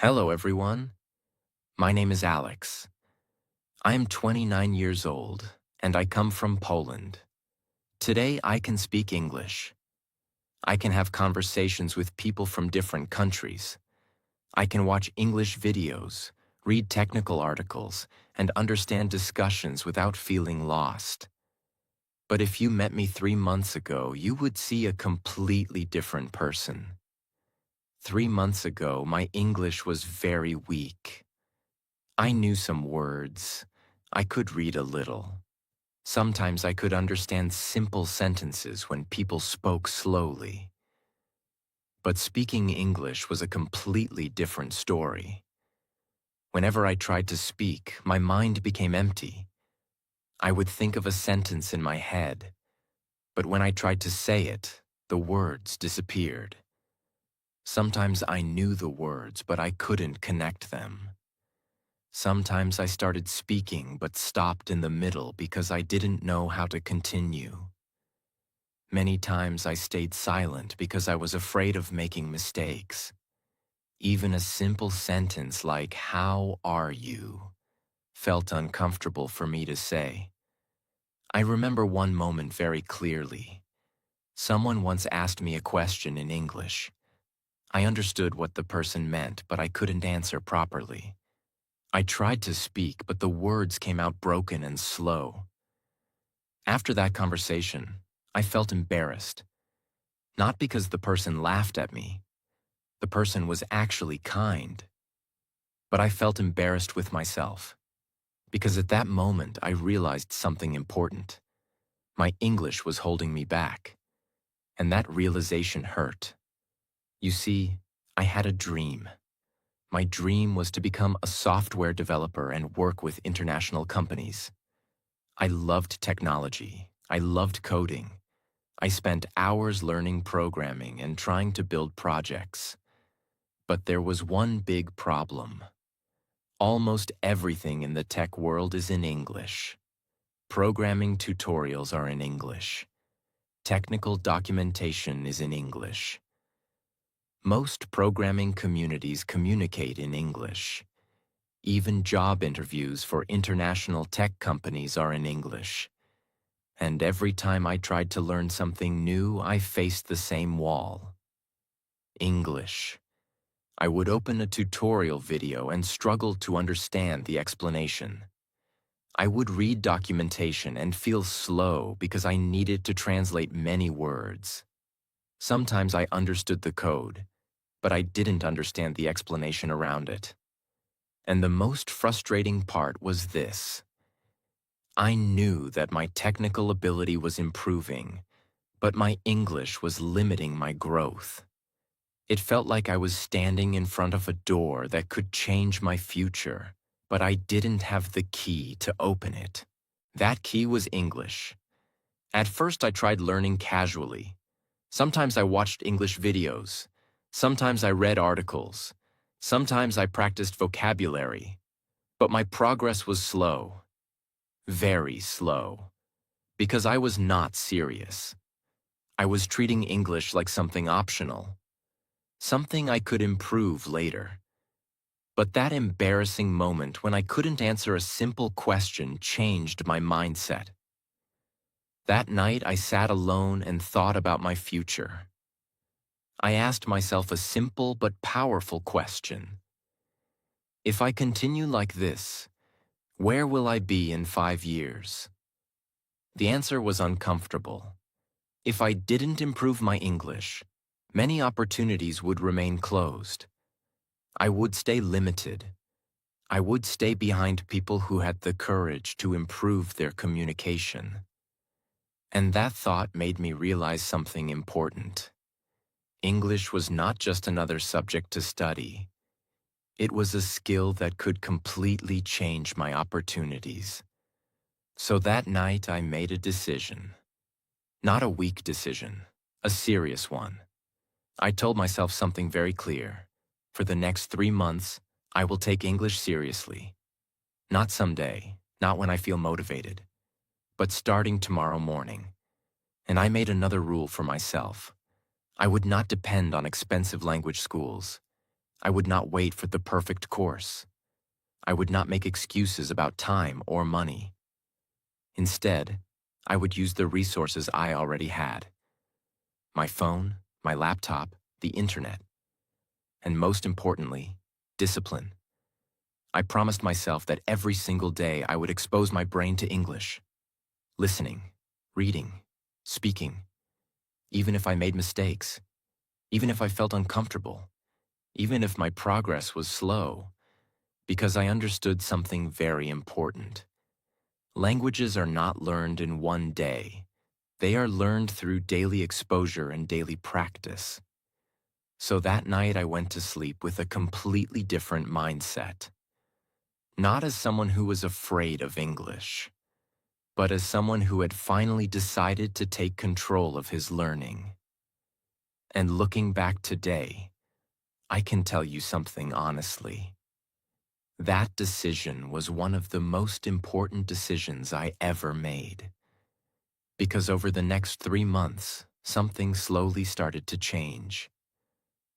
Hello, everyone. My name is Alex. I am 29 years old, and I come from Poland. Today, I can speak English. I can have conversations with people from different countries. I can watch English videos, read technical articles, and understand discussions without feeling lost. But if you met me 3 months ago, you would see a completely different person. 3 months ago, my English was very weak. I knew some words. I could read a little. Sometimes I could understand simple sentences when people spoke slowly. But speaking English was a completely different story. Whenever I tried to speak, my mind became empty. I would think of a sentence in my head, but when I tried to say it, the words disappeared. Sometimes I knew the words, but I couldn't connect them. Sometimes I started speaking but stopped in the middle because I didn't know how to continue. Many times I stayed silent because I was afraid of making mistakes. Even a simple sentence like, "How are you?" felt uncomfortable for me to say. I remember one moment very clearly. Someone once asked me a question in English. I understood what the person meant, but I couldn't answer properly. I tried to speak, but the words came out broken and slow. After that conversation, I felt embarrassed. Not because the person laughed at me. The person was actually kind. But I felt embarrassed with myself. Because at that moment, I realized something important. My English was holding me back. And that realization hurt. You see, I had a dream. My dream was to become a software developer and work with international companies. I loved technology. I loved coding. I spent hours learning programming and trying to build projects. But there was one big problem. Almost everything in the tech world is in English. Programming tutorials are in English. Technical documentation is in English. Most programming communities communicate in English. Even job interviews for international tech companies are in English. And every time I tried to learn something new, I faced the same wall. English. I would open a tutorial video and struggle to understand the explanation. I would read documentation and feel slow because I needed to translate many words. Sometimes I understood the code, but I didn't understand the explanation around it. And the most frustrating part was this. I knew that my technical ability was improving, but my English was limiting my growth. It felt like I was standing in front of a door that could change my future, but I didn't have the key to open it. That key was English. At first, I tried learning casually. Sometimes I watched English videos. Sometimes I read articles. Sometimes I practiced vocabulary. But my progress was slow. Very slow. Because I was not serious. I was treating English like something optional. Something I could improve later. But that embarrassing moment when I couldn't answer a simple question changed my mindset. That night, I sat alone and thought about my future. I asked myself a simple but powerful question. If I continue like this, where will I be in 5 years? The answer was uncomfortable. If I didn't improve my English, many opportunities would remain closed. I would stay limited. I would stay behind people who had the courage to improve their communication. And that thought made me realize something important. English was not just another subject to study. It was a skill that could completely change my opportunities. So that night I made a decision. Not a weak decision, a serious one. I told myself something very clear. For the next 3 months, I will take English seriously. Not someday, not when I feel motivated, but starting tomorrow morning. And I made another rule for myself. I would not depend on expensive language schools. I would not wait for the perfect course. I would not make excuses about time or money. Instead, I would use the resources I already had: my phone, my laptop, the internet, and most importantly, discipline. I promised myself that every single day I would expose my brain to English, listening, reading, speaking, even if I made mistakes, even if I felt uncomfortable, even if my progress was slow, because I understood something very important. Languages are not learned in one day. They are learned through daily exposure and daily practice. So that night I went to sleep with a completely different mindset. Not as someone who was afraid of English, but as someone who had finally decided to take control of his learning. And looking back today, I can tell you something honestly. That decision was one of the most important decisions I ever made. Because over the next 3 months, something slowly started to change.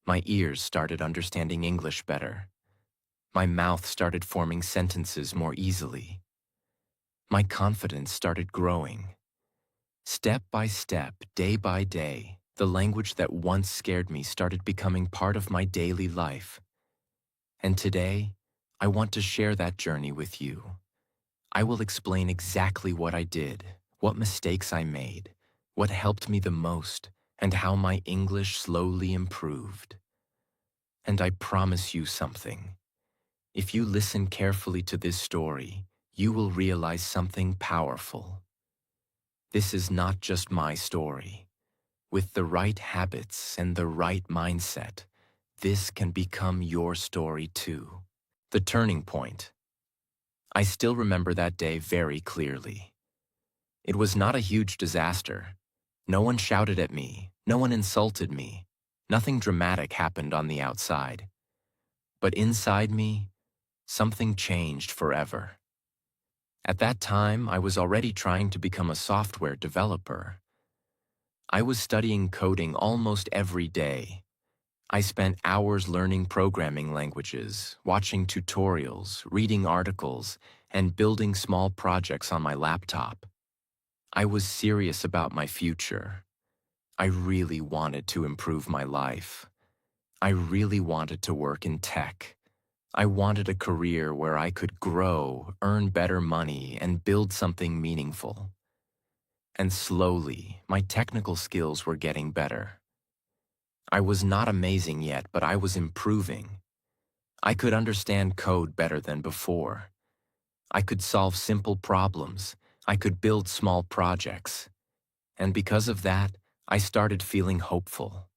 My ears started understanding English better. My mouth started forming sentences more easily. My confidence started growing. Step by step, day by day, the language that once scared me started becoming part of my daily life. And today, I want to share that journey with you. I will explain exactly what I did, what mistakes I made, what helped me the most, and how my English slowly improved. And I promise you something. If you listen carefully to this story, you will realize something powerful. This is not just my story. With the right habits and the right mindset, this can become your story too. The turning point. I still remember that day very clearly. It was not a huge disaster. No one shouted at me. No one insulted me. Nothing dramatic happened on the outside. But inside me, something changed forever. At that time, I was already trying to become a software developer. I was studying coding almost every day. I spent hours learning programming languages, watching tutorials, reading articles, and building small projects on my laptop. I was serious about my future. I really wanted to improve my life. I really wanted to work in tech. I wanted a career where I could grow, earn better money, and build something meaningful. And slowly, my technical skills were getting better. I was not amazing yet, but I was improving. I could understand code better than before. I could solve simple problems. I could build small projects. And because of that, I started feeling hopeful.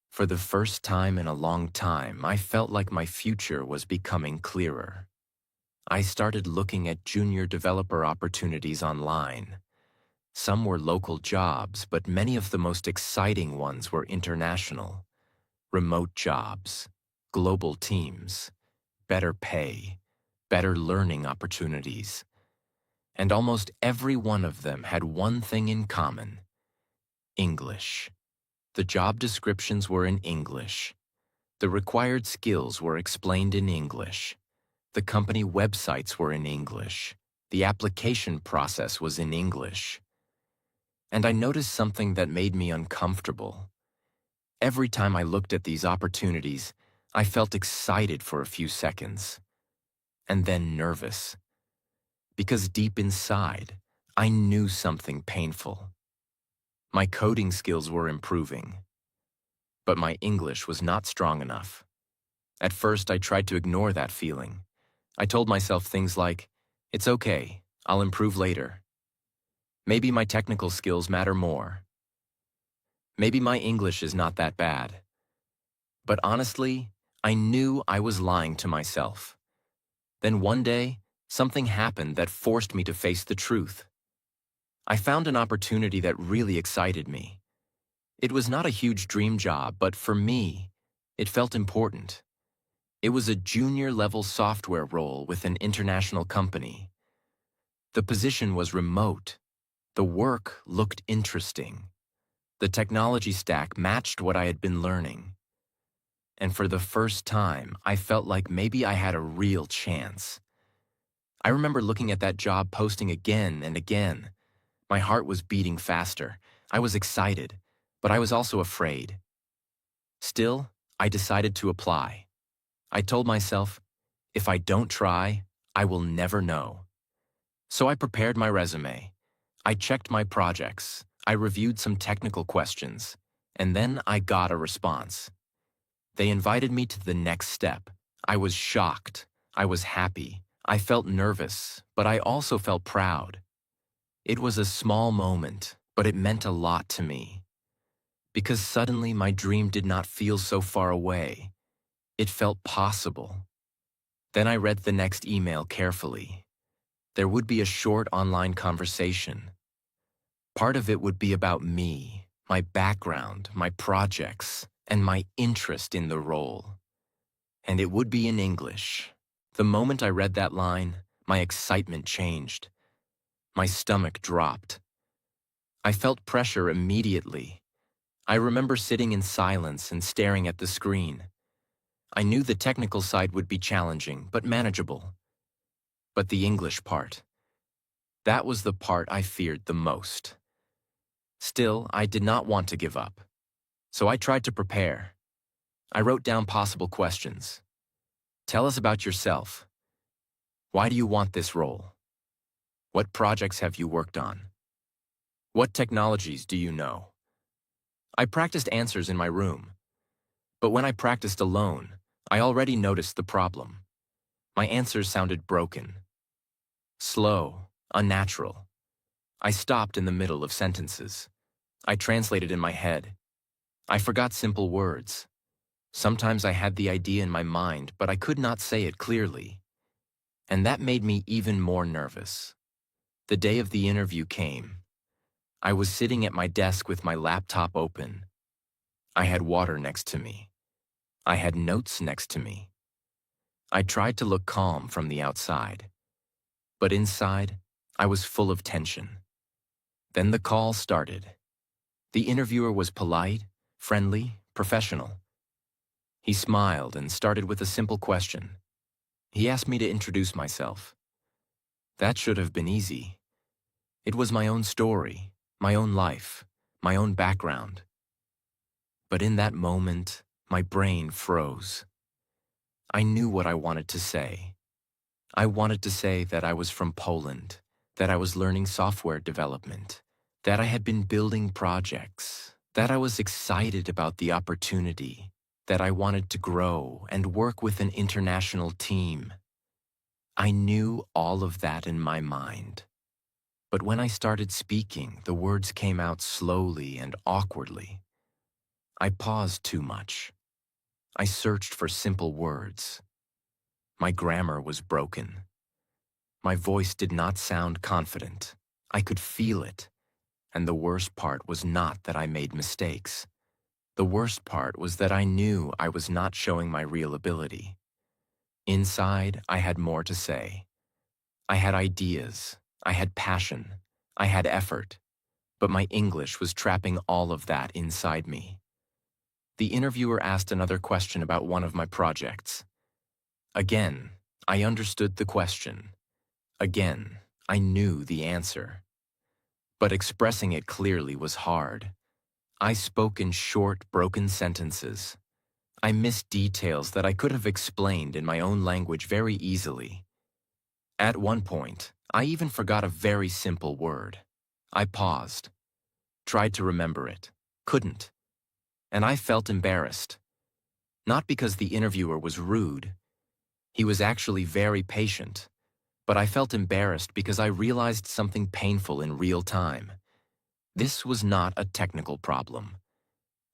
For the first time in a long time, I felt like my future was becoming clearer. I started looking at junior developer opportunities online. Some were local jobs, but many of the most exciting ones were international. Remote jobs, global teams, better pay, better learning opportunities. And almost every one of them had one thing in common: English. The job descriptions were in English. The required skills were explained in English. The company websites were in English. The application process was in English. And I noticed something that made me uncomfortable. Every time I looked at these opportunities, I felt excited for a few seconds, and then nervous. Because deep inside, I knew something painful. My coding skills were improving, but my English was not strong enough. At first, I tried to ignore that feeling. I told myself things like, "It's okay, I'll improve later. Maybe my technical skills matter more. Maybe my English is not that bad." But honestly, I knew I was lying to myself. Then one day, something happened that forced me to face the truth. I found an opportunity that really excited me. It was not a huge dream job, but for me, it felt important. It was a junior-level software role with an international company. The position was remote. The work looked interesting. The technology stack matched what I had been learning. and for the first time, I felt like maybe I had a real chance. I remember looking at that job posting again and again. My heart was beating faster. I was excited, but I was also afraid. Still, I decided to apply. I told myself, if I don't try, I will never know. So I prepared my resume. I checked my projects. I reviewed some technical questions. And then I got a response. They invited me to the next step. I was shocked. I was happy. I felt nervous, but I also felt proud. It was a small moment, but it meant a lot to me. Because suddenly my dream did not feel so far away. It felt possible. Then I read the next email carefully. There would be a short online conversation. Part of it would be about me, my background, my projects, and my interest in the role. And it would be in English. The moment I read that line, my excitement changed. My stomach dropped. I felt pressure immediately. I remember sitting in silence and staring at the screen. I knew the technical side would be challenging, but manageable. But the English part, that was the part I feared the most. Still, I did not want to give up. So I tried to prepare. I wrote down possible questions. Tell us about yourself. Why do you want this role? What projects have you worked on? What technologies do you know? I practiced answers in my room. But when I practiced alone, I already noticed the problem. My answers sounded broken. Slow, unnatural. I stopped in the middle of sentences. I translated in my head. I forgot simple words. Sometimes I had the idea in my mind, but I could not say it clearly. And that made me even more nervous. The day of the interview came. I was sitting at my desk with my laptop open. I had water next to me. I had notes next to me. I tried to look calm from the outside. But inside, I was full of tension. Then the call started. The interviewer was polite, friendly, professional. He smiled and started with a simple question. He asked me to introduce myself. That should have been easy. It was my own story, my own life, my own background. But in that moment, my brain froze. I knew what I wanted to say. I wanted to say that I was from Poland, that I was learning software development, that I had been building projects, that I was excited about the opportunity, that I wanted to grow and work with an international team. I knew all of that in my mind. But when I started speaking, the words came out slowly and awkwardly. I paused too much. I searched for simple words. My grammar was broken. My voice did not sound confident. I could feel it. And the worst part was not that I made mistakes. The worst part was that I knew I was not showing my real ability. Inside, I had more to say. I had ideas. I had passion. I had effort. But my English was trapping all of that inside me. The interviewer asked another question about one of my projects. Again, I understood the question. Again, I knew the answer. But expressing it clearly was hard. I spoke in short, broken sentences. I missed details that I could have explained in my own language very easily. At one point, I even forgot a very simple word. I paused, tried to remember it, couldn't. And I felt embarrassed. Not because the interviewer was rude. He was actually very patient. But I felt embarrassed because I realized something painful in real time. This was not a technical problem.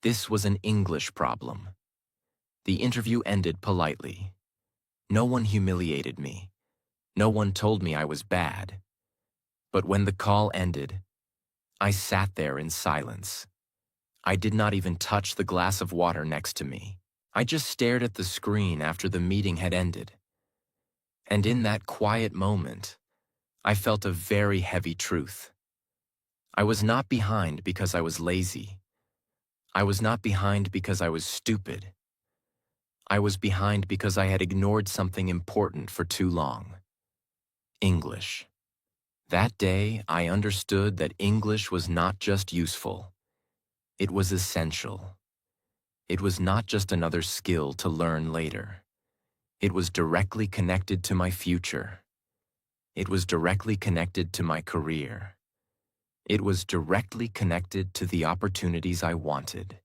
This was an English problem. The interview ended politely. No one humiliated me. No one told me I was bad. But when the call ended, I sat there in silence. I did not even touch the glass of water next to me. I just stared at the screen after the meeting had ended. And in that quiet moment, I felt a very heavy truth. I was not behind because I was lazy. I was not behind because I was stupid. I was behind because I had ignored something important for too long. English. That day, I understood that English was not just useful. It was essential. It was not just another skill to learn later. It was directly connected to my future. It was directly connected to my career. It was directly connected to the opportunities I wanted.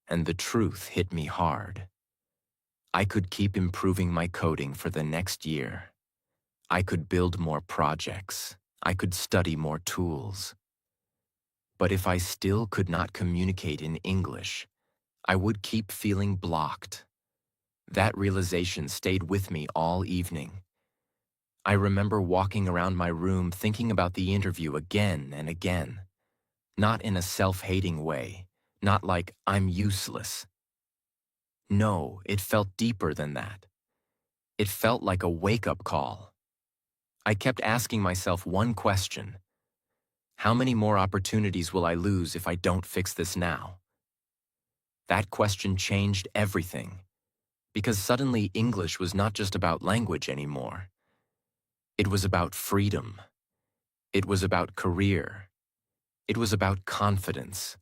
And the truth hit me hard. I could keep improving my coding for the next year. I could build more projects. I could study more tools. But if I still could not communicate in English, I would keep feeling blocked. That realization stayed with me all evening. I remember walking around my room thinking about the interview again and again. Not in a self-hating way, not like I'm useless. No, it felt deeper than that. It felt like a wake-up call. I kept asking myself one question. How many more opportunities will I lose if I don't fix this now? That question changed everything, because suddenly English was not just about language anymore. It was about freedom. It was about career. It was about confidence.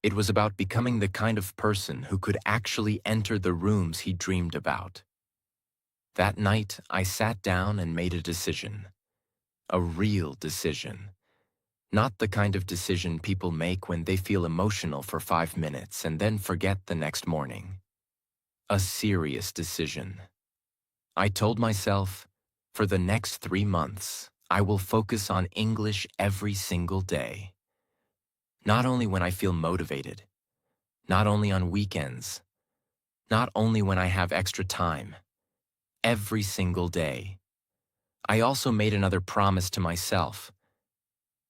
It was about becoming the kind of person who could actually enter the rooms he dreamed about. That night, I sat down and made a decision. A real decision. Not the kind of decision people make when they feel emotional for 5 minutes and then forget the next morning. A serious decision. I told myself, for the next 3 months, I will focus on English every single day. Not only when I feel motivated, not only on weekends, not only when I have extra time, every single day. I also made another promise to myself.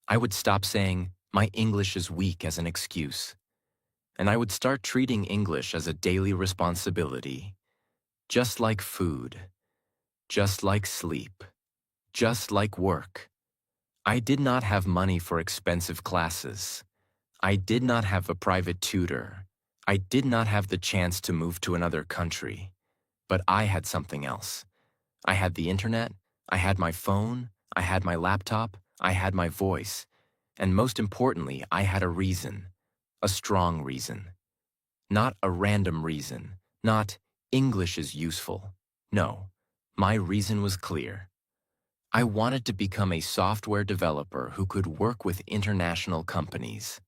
I would stop saying, my English is weak as an excuse, and I would start treating English as a daily responsibility, just like food, just like sleep, just like work. I did not have money for expensive classes. I did not have a private tutor. I did not have the chance to move to another country. But I had something else. I had the internet, I had my phone, I had my laptop, I had my voice, and most importantly, I had a reason, a strong reason. Not a random reason, not English is useful. No, my reason was clear. I wanted to become a software developer who could work with international companies.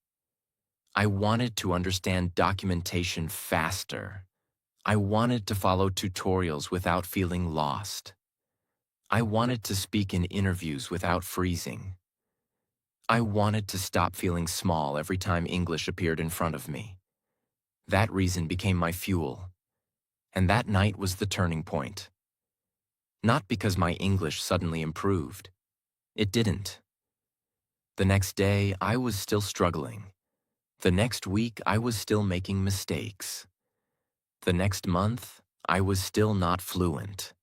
I wanted to understand documentation faster. I wanted to follow tutorials without feeling lost. I wanted to speak in interviews without freezing. I wanted to stop feeling small every time English appeared in front of me. That reason became my fuel. And that night was the turning point. Not because my English suddenly improved. It didn't. The next day, I was still struggling. The next week, I was still making mistakes. The next month, I was still not fluent.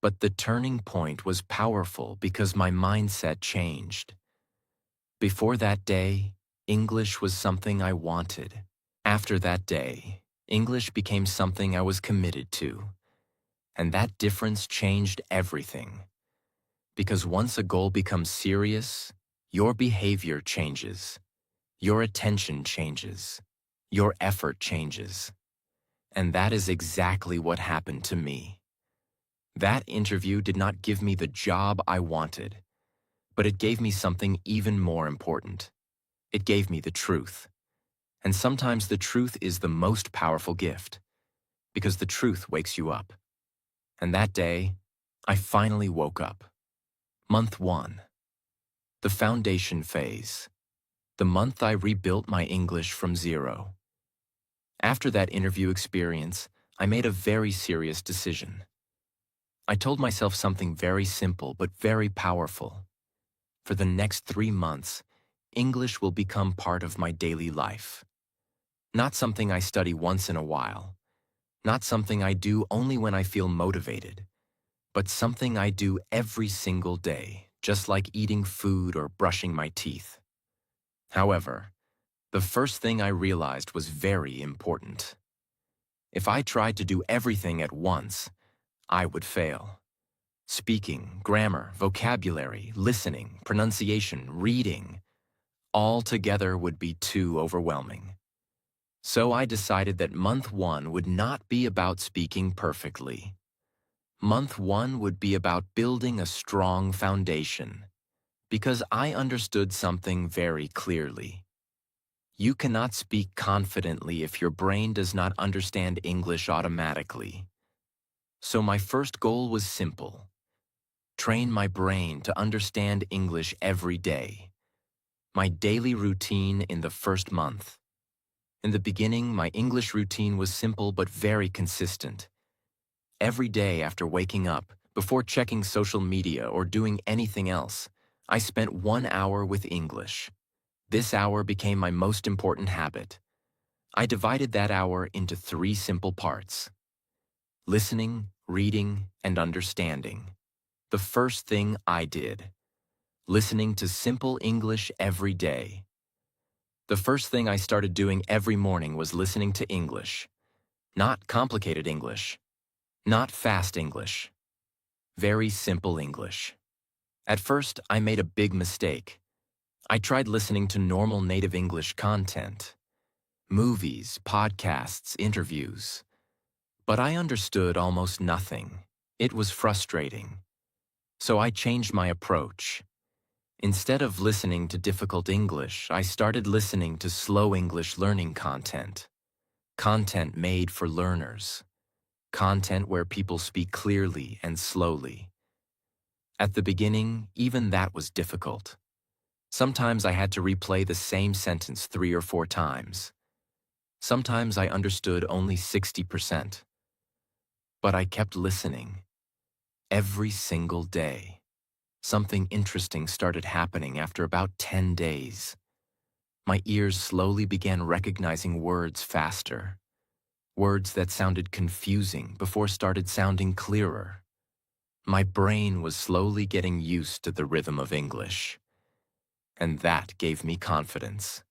But the turning point was powerful because my mindset changed. Before that day, English was something I wanted. After that day, English became something I was committed to. And that difference changed everything. Because once a goal becomes serious, your behavior changes. Your attention changes. Your effort changes. And that is exactly what happened to me. That interview did not give me the job I wanted, but it gave me something even more important. It gave me the truth. And sometimes the truth is the most powerful gift, because the truth wakes you up. And that day, I finally woke up. Month 1. The foundation phase. The month I rebuilt my English from zero. After that interview experience, I made a very serious decision. I told myself something very simple but very powerful. For the next 3 months, English will become part of my daily life. Not something I study once in a while. Not something I do only when I feel motivated. But something I do every single day, just like eating food or brushing my teeth. However, the first thing I realized was very important. If I tried to do everything at once, I would fail. Speaking, grammar, vocabulary, listening, pronunciation, reading, all together would be too overwhelming. So I decided that month one would not be about speaking perfectly. Month one would be about building a strong foundation, because I understood something very clearly. You cannot speak confidently if your brain does not understand English automatically. So my first goal was simple: train my brain to understand English every day. My daily routine in the first month. In the beginning, my English routine was simple but very consistent. Every day after waking up, before checking social media or doing anything else, I spent 1 hour with English. This hour became my most important habit. I divided that hour into 3 simple parts: listening, reading, and understanding. The first thing I did: listening to simple English every day. The first thing I started doing every morning was listening to English. Not complicated English. Not fast English. Very simple English. At first, I made a big mistake. I tried listening to normal native English content. Movies, podcasts, interviews. But I understood almost nothing. It was frustrating. So I changed my approach. Instead of listening to difficult English, I started listening to slow English learning content. Content made for learners. Content where people speak clearly and slowly. At the beginning, even that was difficult. Sometimes I had to replay the same sentence 3 or 4 times. Sometimes I understood only 60%. But I kept listening. Every single day. Something interesting started happening after about 10 days. My ears slowly began recognizing words faster. Words that sounded confusing before started sounding clearer. My brain was slowly getting used to the rhythm of English. And that gave me confidence.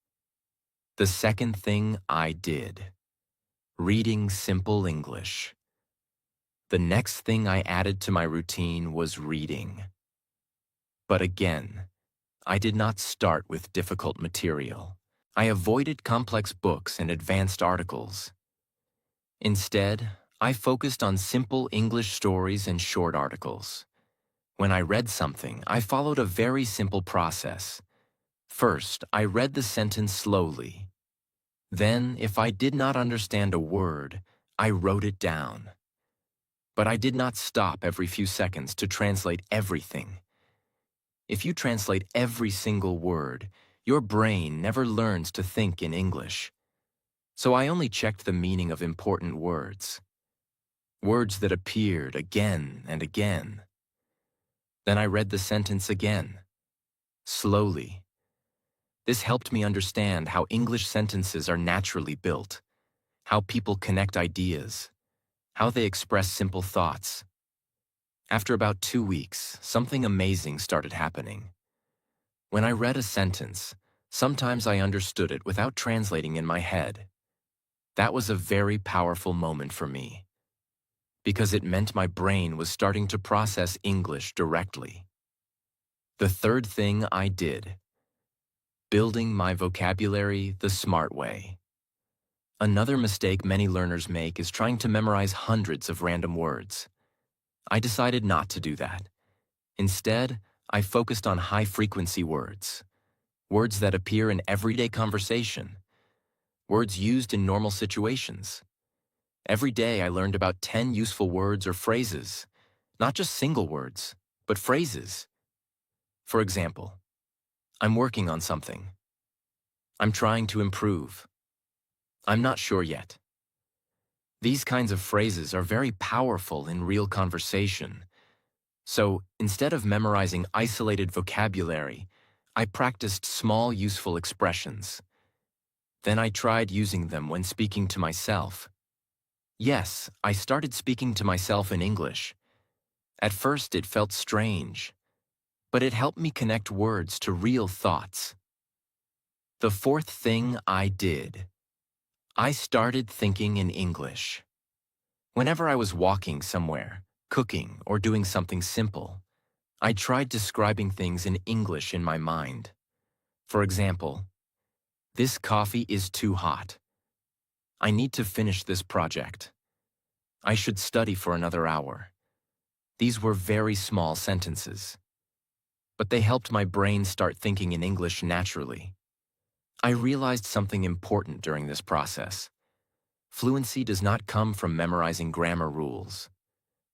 The second thing I did: reading simple English. The next thing I added to my routine was reading. But again, I did not start with difficult material. I avoided complex books and advanced articles. Instead, I focused on simple English stories and short articles. When I read something, I followed a very simple process. First, I read the sentence slowly. Then, if I did not understand a word, I wrote it down. But I did not stop every few seconds to translate everything. If you translate every single word, your brain never learns to think in English. So I only checked the meaning of important words. Words that appeared again and again. Then I read the sentence again, slowly. This helped me understand how English sentences are naturally built, how people connect ideas, how they express simple thoughts. After about 2 weeks, something amazing started happening. When I read a sentence, sometimes I understood it without translating in my head. That was a very powerful moment for me, because it meant my brain was starting to process English directly. The third thing I did: building my vocabulary the smart way. Another mistake many learners make is trying to memorize hundreds of random words. I decided not to do that. Instead, I focused on high-frequency words. Words that appear in everyday conversation. Words used in normal situations. Every day I learned about 10 useful words or phrases. Not just single words, but phrases. For example, I'm working on something. I'm trying to improve. I'm not sure yet. These kinds of phrases are very powerful in real conversation. So, instead of memorizing isolated vocabulary, I practiced small useful expressions. Then I tried using them when speaking to myself. Yes, I started speaking to myself in English. At first it felt strange, but it helped me connect words to real thoughts. The fourth thing I did: I started thinking in English. Whenever I was walking somewhere, cooking, or doing something simple, I tried describing things in English in my mind. For example, this coffee is too hot. I need to finish this project. I should study for another hour. These were very small sentences, but they helped my brain start thinking in English naturally. I realized something important during this process. Fluency does not come from memorizing grammar rules.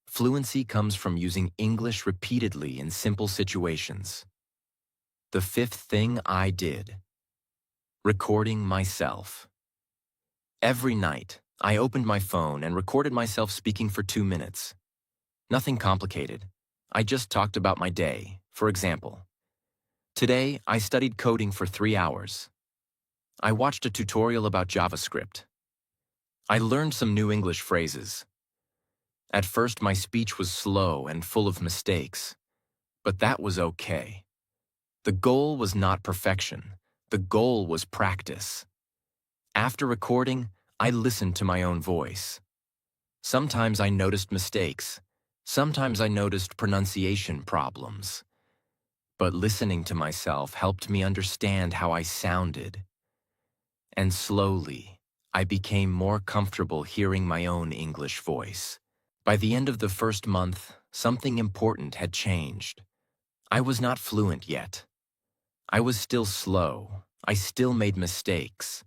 Fluency comes from using English repeatedly in simple situations. The fifth thing I did: recording myself. Every night, I opened my phone and recorded myself speaking for 2 minutes. Nothing complicated. I just talked about my day. For example, today I studied coding for 3 hours. I watched a tutorial about JavaScript. I learned some new English phrases. At first, my speech was slow and full of mistakes, but that was okay. The goal was not perfection. The goal was practice. After recording, I listened to my own voice. Sometimes I noticed mistakes. Sometimes I noticed pronunciation problems. But listening to myself helped me understand how I sounded. And slowly, I became more comfortable hearing my own English voice. By the end of the first month, something important had changed. I was not fluent yet. I was still slow. I still made mistakes.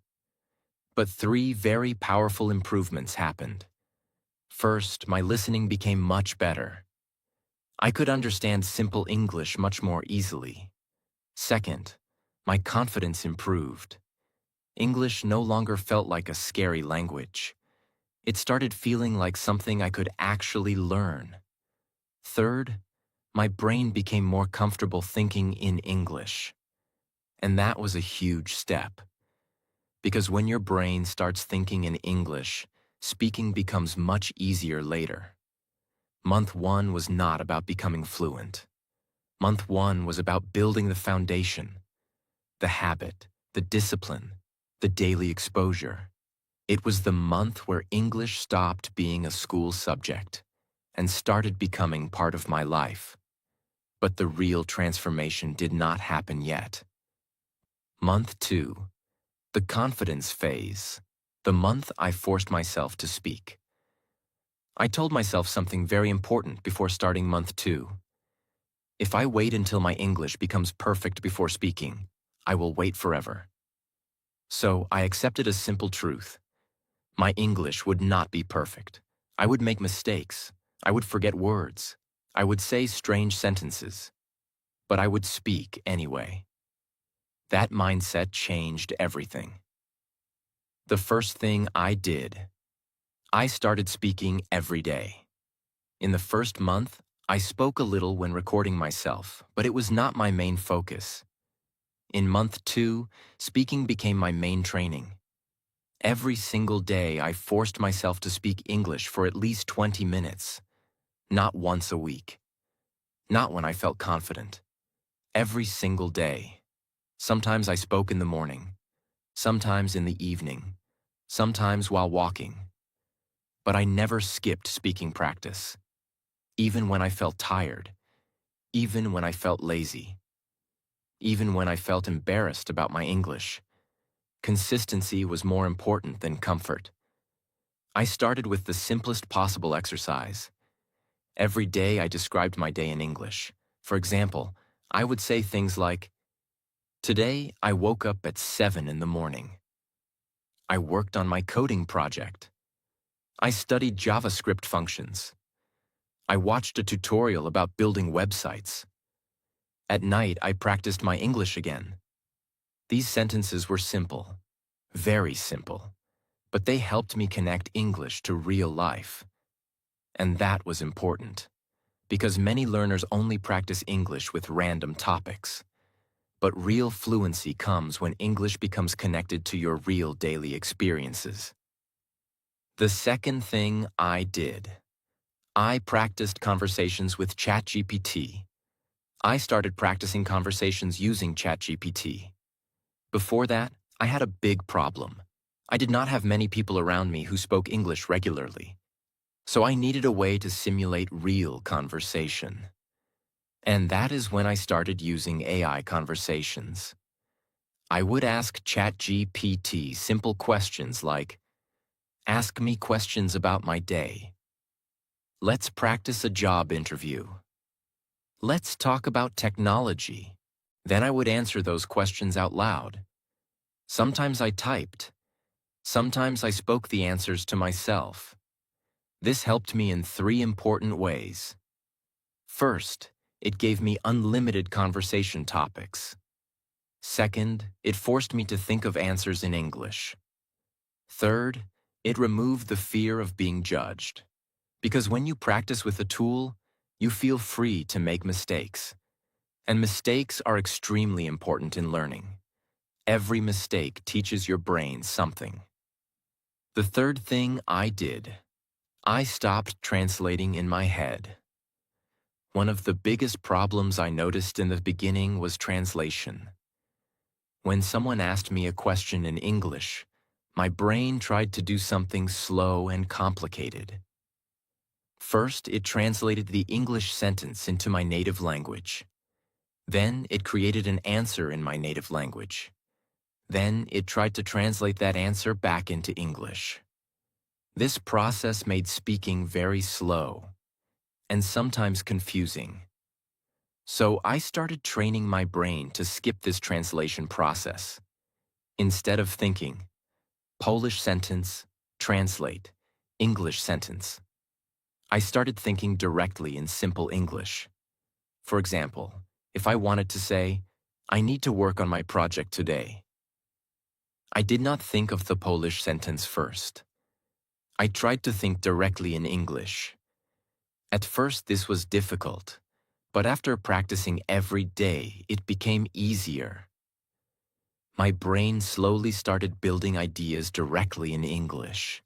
But 3 very powerful improvements happened. First, my listening became much better. I could understand simple English much more easily. Second, my confidence improved. English no longer felt like a scary language. It started feeling like something I could actually learn. Third, my brain became more comfortable thinking in English. And that was a huge step. Because when your brain starts thinking in English, speaking becomes much easier later. Month 1 was not about becoming fluent. Month 1 was about building the foundation, the habit, the discipline, the daily exposure. It was the month where English stopped being a school subject and started becoming part of my life. But the real transformation did not happen yet. Month 2, the confidence phase, the month I forced myself to speak. I told myself something very important before starting month 2. If I wait until my English becomes perfect before speaking, I will wait forever. So I accepted a simple truth. My English would not be perfect. I would make mistakes. I would forget words. I would say strange sentences. But I would speak anyway. That mindset changed everything. The first thing I did: I started speaking every day. In the first month, I spoke a little when recording myself, but it was not my main focus. In month 2, speaking became my main training. Every single day, I forced myself to speak English for at least 20 minutes. Not once a week. Not when I felt confident. Every single day. Sometimes I spoke in the morning. Sometimes in the evening. Sometimes while walking. But I never skipped speaking practice. Even when I felt tired. Even when I felt lazy. Even when I felt embarrassed about my English. Consistency was more important than comfort. I started with the simplest possible exercise. Every day I described my day in English. For example, I would say things like, "Today I woke up at 7 in the morning. I worked on my coding project. I studied JavaScript functions. I watched a tutorial about building websites. At night I practiced my English again." These sentences were simple, very simple, but they helped me connect English to real life. And that was important, because many learners only practice English with random topics. But real fluency comes when English becomes connected to your real daily experiences. The second thing I did: I practiced conversations with ChatGPT. I started practicing conversations using ChatGPT. Before that, I had a big problem. I did not have many people around me who spoke English regularly. So I needed a way to simulate real conversation. And that is when I started using AI conversations. I would ask ChatGPT simple questions like, ask me questions about my day. Let's practice a job interview. Let's talk about technology. Then I would answer those questions out loud. Sometimes I typed. Sometimes I spoke the answers to myself. This helped me in 3 important ways. First, it gave me unlimited conversation topics. Second, it forced me to think of answers in English. Third, it removed the fear of being judged. Because when you practice with a tool, you feel free to make mistakes. And mistakes are extremely important in learning. Every mistake teaches your brain something. The third thing I did, I stopped translating in my head. One of the biggest problems I noticed in the beginning was translation. When someone asked me a question in English, my brain tried to do something slow and complicated. First, it translated the English sentence into my native language. Then, it created an answer in my native language. Then, it tried to translate that answer back into English. This process made speaking very slow and sometimes confusing. So I started training my brain to skip this translation process. Instead of thinking, Polish sentence, translate, English sentence, I started thinking directly in simple English. For example, if I wanted to say, I need to work on my project today, I did not think of the Polish sentence first. I tried to think directly in English. At first, this was difficult, but after practicing every day, it became easier. My brain slowly started building ideas directly in English.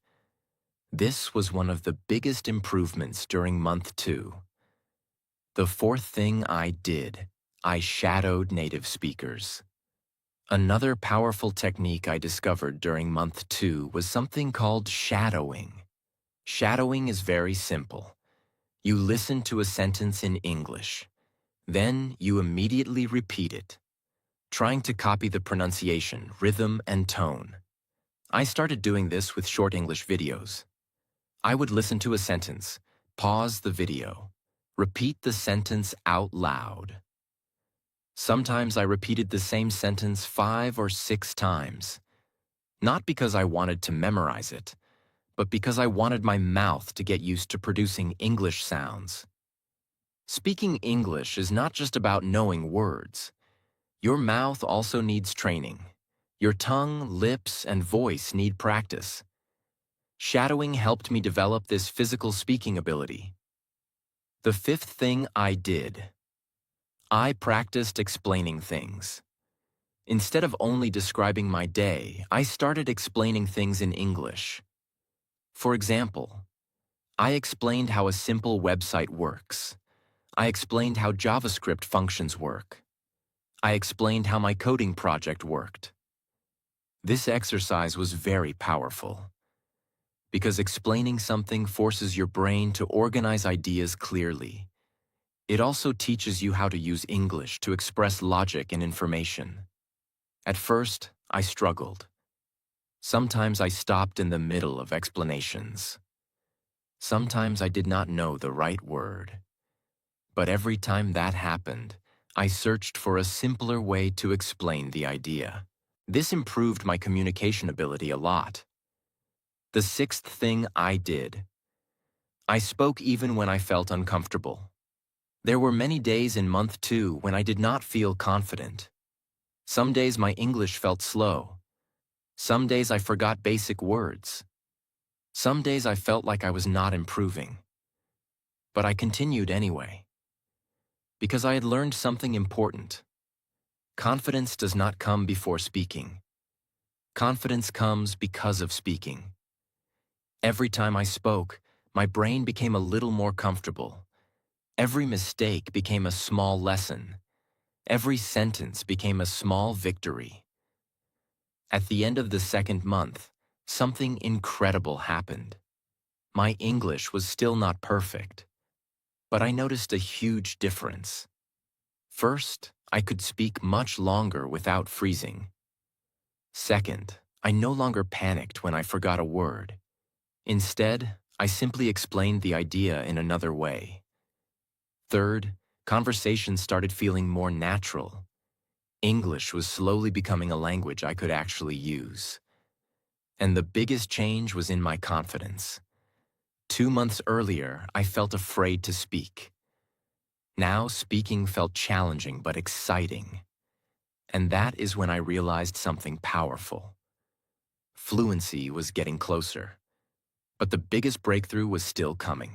This was one of the biggest improvements during month 2. The fourth thing I did, I shadowed native speakers. Another powerful technique I discovered during month 2 was something called shadowing. Shadowing is very simple. You listen to a sentence in English. Then you immediately repeat it, trying to copy the pronunciation, rhythm, and tone. I started doing this with short English videos. I would listen to a sentence, pause the video, repeat the sentence out loud. Sometimes I repeated the same sentence 5 or 6 times, not because I wanted to memorize it, but because I wanted my mouth to get used to producing English sounds. Speaking English is not just about knowing words. Your mouth also needs training. Your tongue, lips, and voice need practice. Shadowing helped me develop this physical speaking ability. The fifth thing I did, I practiced explaining things. Instead of only describing my day, I started explaining things in English. For example, I explained how a simple website works. I explained how JavaScript functions work. I explained how my coding project worked. This exercise was very powerful because explaining something forces your brain to organize ideas clearly. It also teaches you how to use English to express logic and information. At first, I struggled. Sometimes I stopped in the middle of explanations. Sometimes I did not know the right word. But every time that happened, I searched for a simpler way to explain the idea. This improved my communication ability a lot. The sixth thing I did, I spoke even when I felt uncomfortable. There were many days in month 2 when I did not feel confident. Some days my English felt slow. Some days I forgot basic words. Some days I felt like I was not improving. But I continued anyway. Because I had learned something important. Confidence does not come before speaking. Confidence comes because of speaking. Every time I spoke, my brain became a little more comfortable. Every mistake became a small lesson. Every sentence became a small victory. At the end of the second month, something incredible happened. My English was still not perfect, but I noticed a huge difference. First, I could speak much longer without freezing. Second, I no longer panicked when I forgot a word. Instead, I simply explained the idea in another way. Third, conversations started feeling more natural. English was slowly becoming a language I could actually use. And the biggest change was in my confidence. 2 months earlier, I felt afraid to speak. Now, speaking felt challenging but exciting. And that is when I realized something powerful. Fluency was getting closer. But the biggest breakthrough was still coming.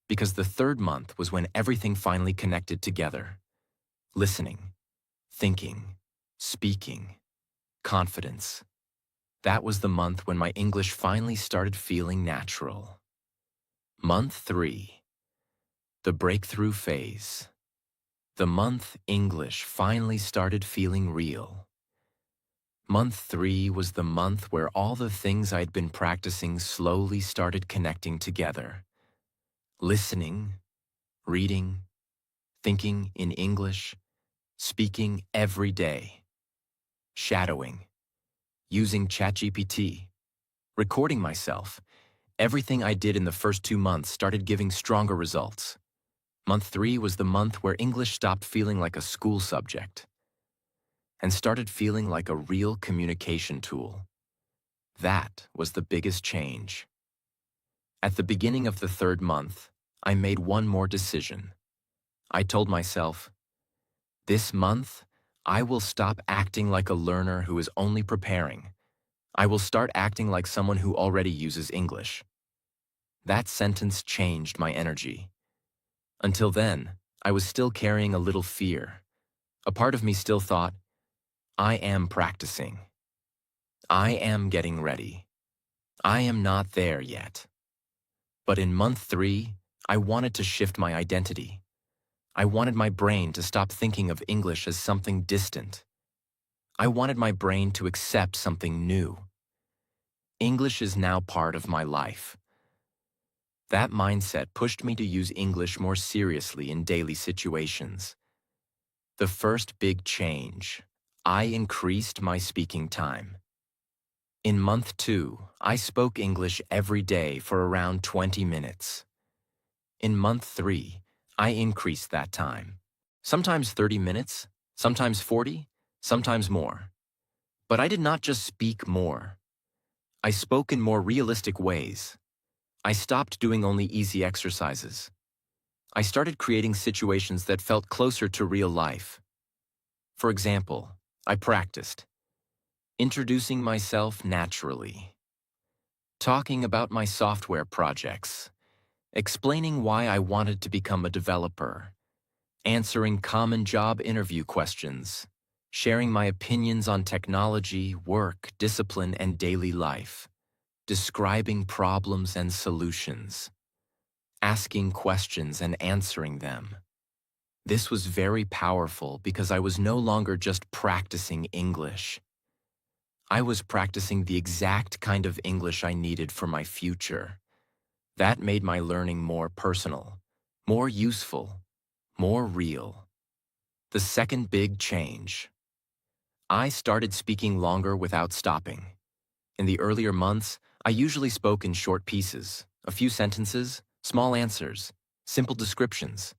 Because the third month was when everything finally connected together. Listening, thinking, speaking, confidence. That was the month when my English finally started feeling natural. Month 3. The breakthrough phase. The month English finally started feeling real. Month 3 was the month where all the things I'd been practicing slowly started connecting together. Listening, reading, thinking in English, speaking every day, shadowing, using ChatGPT, recording myself. Everything I did in the first 2 months started giving stronger results. Month 3 was the month where English stopped feeling like a school subject and started feeling like a real communication tool. That was the biggest change. At the beginning of the third month, I made one more decision. I told myself, this month, I will stop acting like a learner who is only preparing. I will start acting like someone who already uses English. That sentence changed my energy. Until then, I was still carrying a little fear. A part of me still thought, I am practicing. I am getting ready. I am not there yet. But in month 3, I wanted to shift my identity. I wanted my brain to stop thinking of English as something distant. I wanted my brain to accept something new. English is now part of my life. That mindset pushed me to use English more seriously in daily situations. The first big change, I increased my speaking time. In month 2, I spoke English every day for around 20 minutes. In month 3, I increased that time. Sometimes 30 minutes, sometimes 40, sometimes more. But I did not just speak more. I spoke in more realistic ways. I stopped doing only easy exercises. I started creating situations that felt closer to real life. For example, I practiced introducing myself naturally, talking about my software projects, explaining why I wanted to become a developer, answering common job interview questions, sharing my opinions on technology, work, discipline, and daily life, describing problems and solutions, asking questions and answering them. This was very powerful because I was no longer just practicing English. I was practicing the exact kind of English I needed for my future. That made my learning more personal, more useful, more real. The second big change. I started speaking longer without stopping. In the earlier months, I usually spoke in short pieces, a few sentences, small answers, simple descriptions.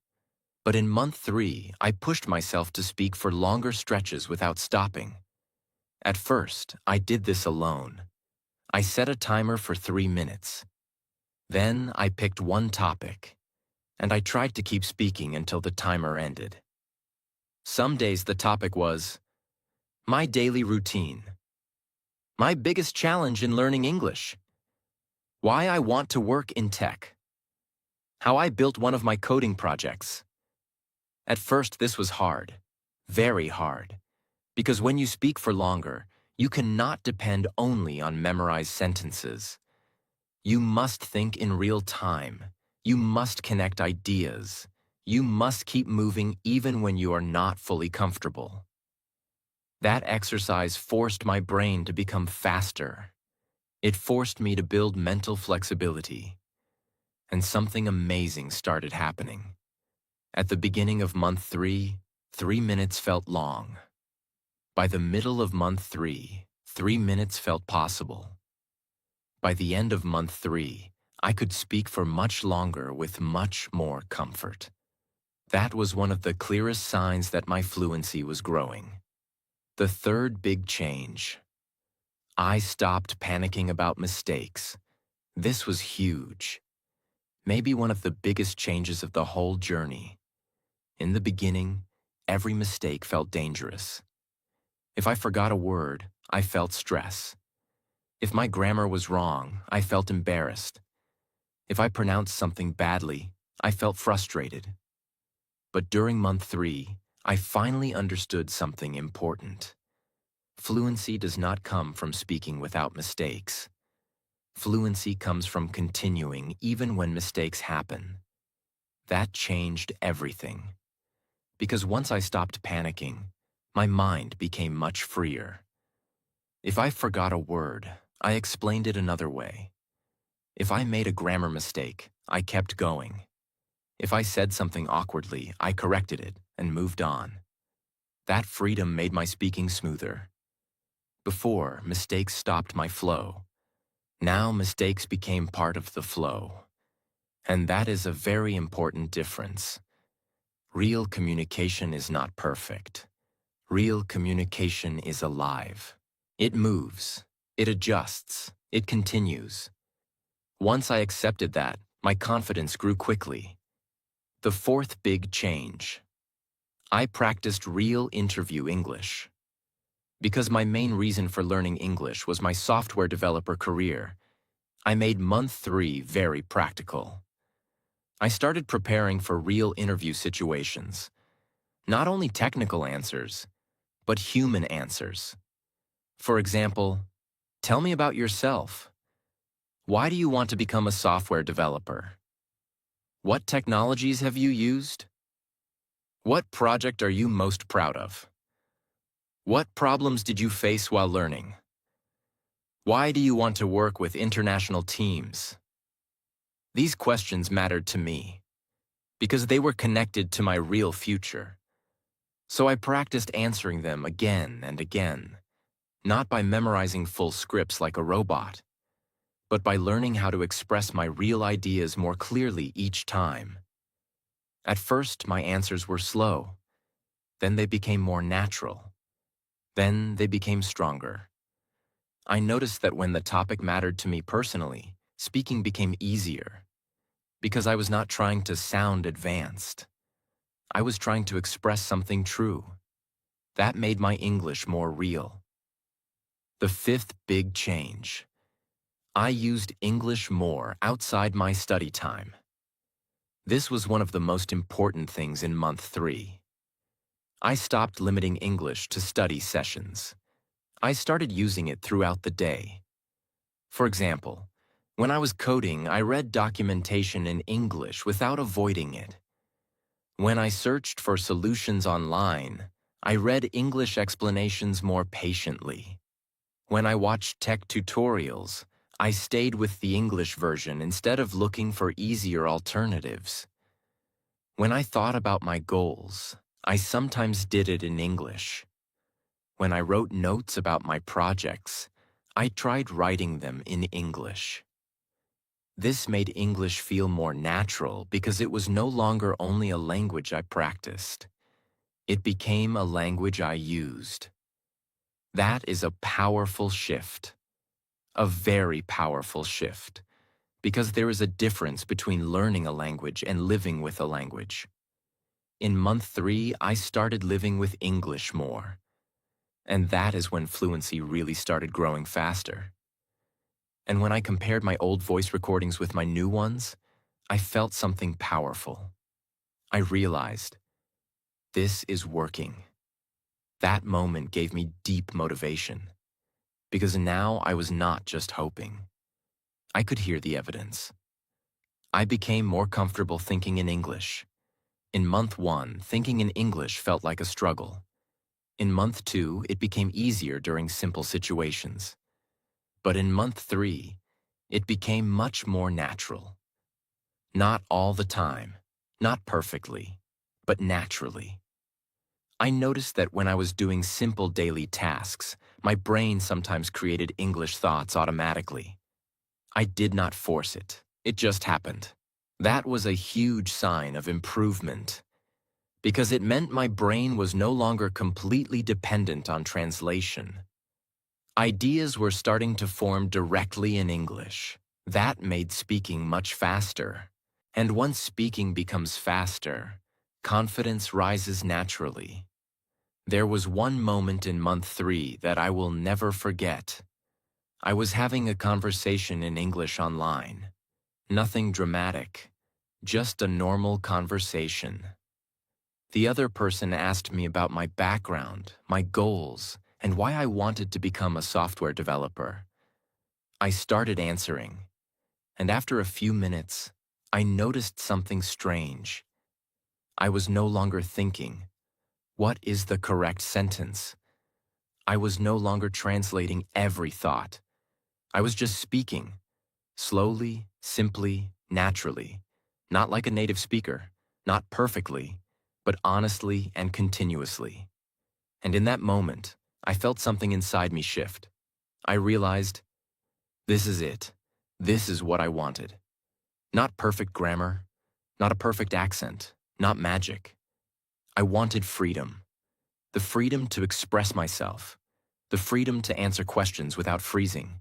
But in month 3, I pushed myself to speak for longer stretches without stopping. At first, I did this alone. I set a timer for 3 minutes. Then I picked one topic, and I tried to keep speaking until the timer ended. Some days the topic was my daily routine, my biggest challenge in learning English, why I want to work in tech, how I built one of my coding projects. At first, this was hard, very hard, because when you speak for longer, you cannot depend only on memorized sentences. You must think in real time. You must connect ideas. You must keep moving even when you are not fully comfortable. That exercise forced my brain to become faster. It forced me to build mental flexibility, and something amazing started happening. At the beginning of month 3, 3 minutes felt long. By the middle of month 3, 3 minutes felt possible. By the end of month 3, I could speak for much longer with much more comfort. That was one of the clearest signs that my fluency was growing. The third big change. I stopped panicking about mistakes. This was huge. Maybe one of the biggest changes of the whole journey. In the beginning, every mistake felt dangerous. If I forgot a word, I felt stress. If my grammar was wrong, I felt embarrassed. If I pronounced something badly, I felt frustrated. But during month 3, I finally understood something important. Fluency does not come from speaking without mistakes. Fluency comes from continuing even when mistakes happen. That changed everything. Because once I stopped panicking, my mind became much freer. If I forgot a word, I explained it another way. If I made a grammar mistake, I kept going. If I said something awkwardly, I corrected it and moved on. That freedom made my speaking smoother. Before, mistakes stopped my flow. Now mistakes became part of the flow. And that is a very important difference. Real communication is not perfect. Real communication is alive. It moves, it adjusts, it continues. Once I accepted that, my confidence grew quickly. The fourth big change. I practiced real interview English. Because my main reason for learning English was my software developer career, I made month 3 very practical. I started preparing for real interview situations. Not only technical answers, but human answers. For example, tell me about yourself. Why do you want to become a software developer? What technologies have you used? What project are you most proud of? What problems did you face while learning? Why do you want to work with international teams? These questions mattered to me because they were connected to my real future. So I practiced answering them again and again, not by memorizing full scripts like a robot, but by learning how to express my real ideas more clearly each time. At first, my answers were slow. Then they became more natural. Then they became stronger. I noticed that when the topic mattered to me personally, speaking became easier. Because I was not trying to sound advanced. I was trying to express something true. That made my English more real. The fifth big change. I used English more outside my study time. This was one of the most important things in month 3. I stopped limiting English to study sessions. I started using it throughout the day. For example, when I was coding, I read documentation in English without avoiding it. When I searched for solutions online, I read English explanations more patiently. When I watched tech tutorials, I stayed with the English version instead of looking for easier alternatives. When I thought about my goals, I sometimes did it in English. When I wrote notes about my projects, I tried writing them in English. This made English feel more natural because it was no longer only a language I practiced. It became a language I used. That is a powerful shift. A very powerful shift. Because there is a difference between learning a language and living with a language. In month 3, I started living with English more. And that is when fluency really started growing faster. And when I compared my old voice recordings with my new ones, I felt something powerful. I realized, this is working. That moment gave me deep motivation, because now I was not just hoping. I could hear the evidence. I became more comfortable thinking in English. In month 1, thinking in English felt like a struggle. In month 2, it became easier during simple situations. But in month 3, it became much more natural. Not all the time, not perfectly, but naturally. I noticed that when I was doing simple daily tasks, my brain sometimes created English thoughts automatically. I did not force it. It just happened. That was a huge sign of improvement because it meant my brain was no longer completely dependent on translation. Ideas were starting to form directly in English. That made speaking much faster. And once speaking becomes faster, confidence rises naturally. There was one moment in month 3 that I will never forget. I was having a conversation in English online. Nothing dramatic, just a normal conversation. The other person asked me about my background, my goals, and why I wanted to become a software developer. I started answering, and after a few minutes, I noticed something strange. I was no longer thinking, what is the correct sentence? I was no longer translating every thought. I was just speaking, slowly, simply, naturally, not like a native speaker, not perfectly, but honestly and continuously. And in that moment, I felt something inside me shift. I realized, this is it. This is what I wanted. Not perfect grammar, not a perfect accent, not magic. I wanted freedom. The freedom to express myself. The freedom to answer questions without freezing.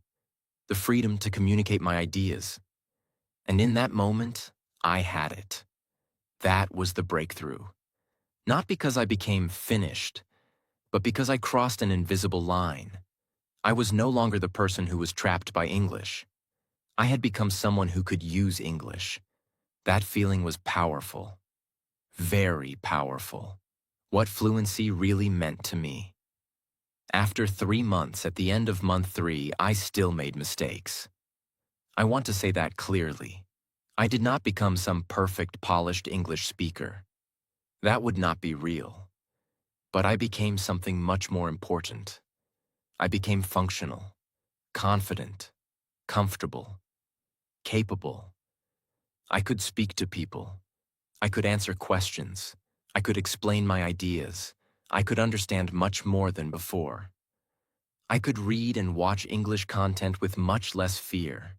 The freedom to communicate my ideas. And in that moment, I had it. That was the breakthrough. Not because I became finished, but because I crossed an invisible line. I was no longer the person who was trapped by English. I had become someone who could use English. That feeling was powerful. Very powerful. What fluency really meant to me. After 3 months, at the end of month 3, I still made mistakes. I want to say that clearly. I did not become some perfect, polished English speaker. That would not be real. But I became something much more important. I became functional, confident, comfortable, capable. I could speak to people. I could answer questions. I could explain my ideas. I could understand much more than before. I could read and watch English content with much less fear.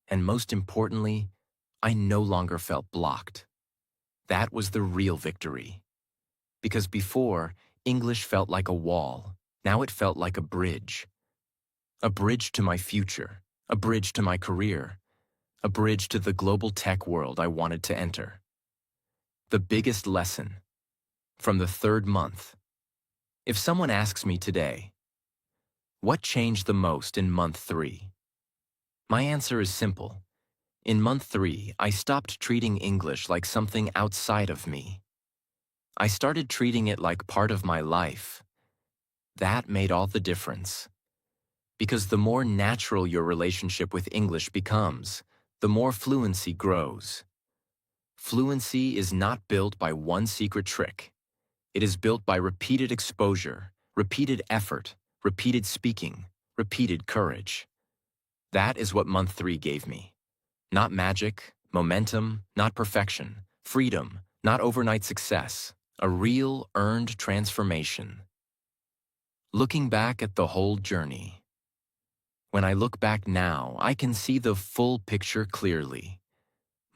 And most importantly, I no longer felt blocked. That was the real victory. Because before, English felt like a wall. Now it felt like a bridge. A bridge to my future. A bridge to my career. A bridge to the global tech world I wanted to enter. The biggest lesson. From the 3rd month. If someone asks me today, what changed the most in month 3? My answer is simple. In month 3, I stopped treating English like something outside of me. I started treating it like part of my life. That made all the difference. Because the more natural your relationship with English becomes, the more fluency grows. Fluency is not built by one secret trick. It is built by repeated exposure, repeated effort, repeated speaking, repeated courage. That is what month 3 gave me. Not magic, momentum, not perfection, freedom, not overnight success, a real earned transformation. Looking back at the whole journey. When I look back now, I can see the full picture clearly.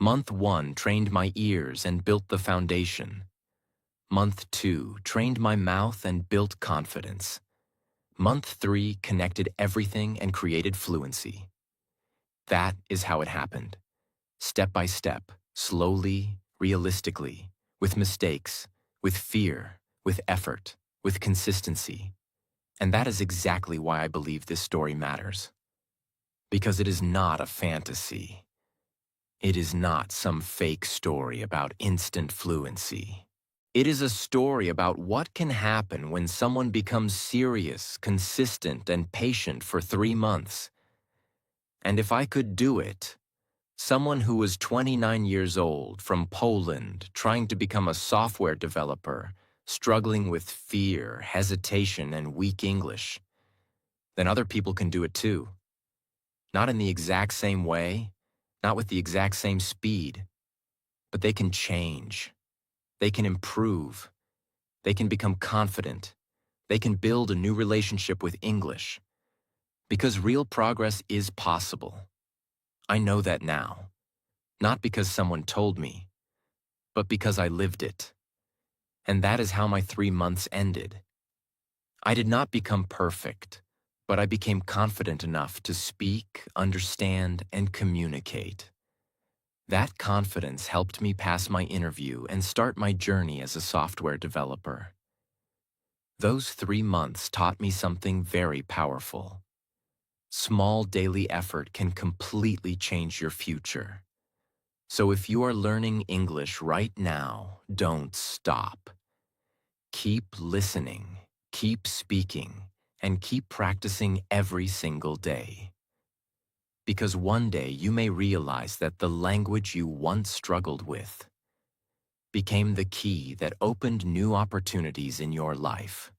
Month 1 trained my ears and built the foundation. Month 2 trained my mouth and built confidence. Month 3 connected everything and created fluency. That is how it happened. Step by step, slowly, realistically, with mistakes, with fear, with effort, with consistency. And that is exactly why I believe this story matters. Because it is not a fantasy. It is not some fake story about instant fluency. It is a story about what can happen when someone becomes serious, consistent, and patient for 3 months. And if I could do it, someone who was 29 years old, from Poland, trying to become a software developer, struggling with fear, hesitation, and weak English, then other people can do it too. Not in the exact same way, not with the exact same speed, but they can change. They can improve. They can become confident. They can build a new relationship with English. Because real progress is possible. I know that now. Not because someone told me, but because I lived it. And that is how my 3 months ended. I did not become perfect, but I became confident enough to speak, understand, and communicate. That confidence helped me pass my interview and start my journey as a software developer. Those 3 months taught me something very powerful. Small daily effort can completely change your future. So if you are learning English right now, don't stop. Keep listening, keep speaking, and keep practicing every single day. Because one day you may realize that the language you once struggled with became the key that opened new opportunities in your life.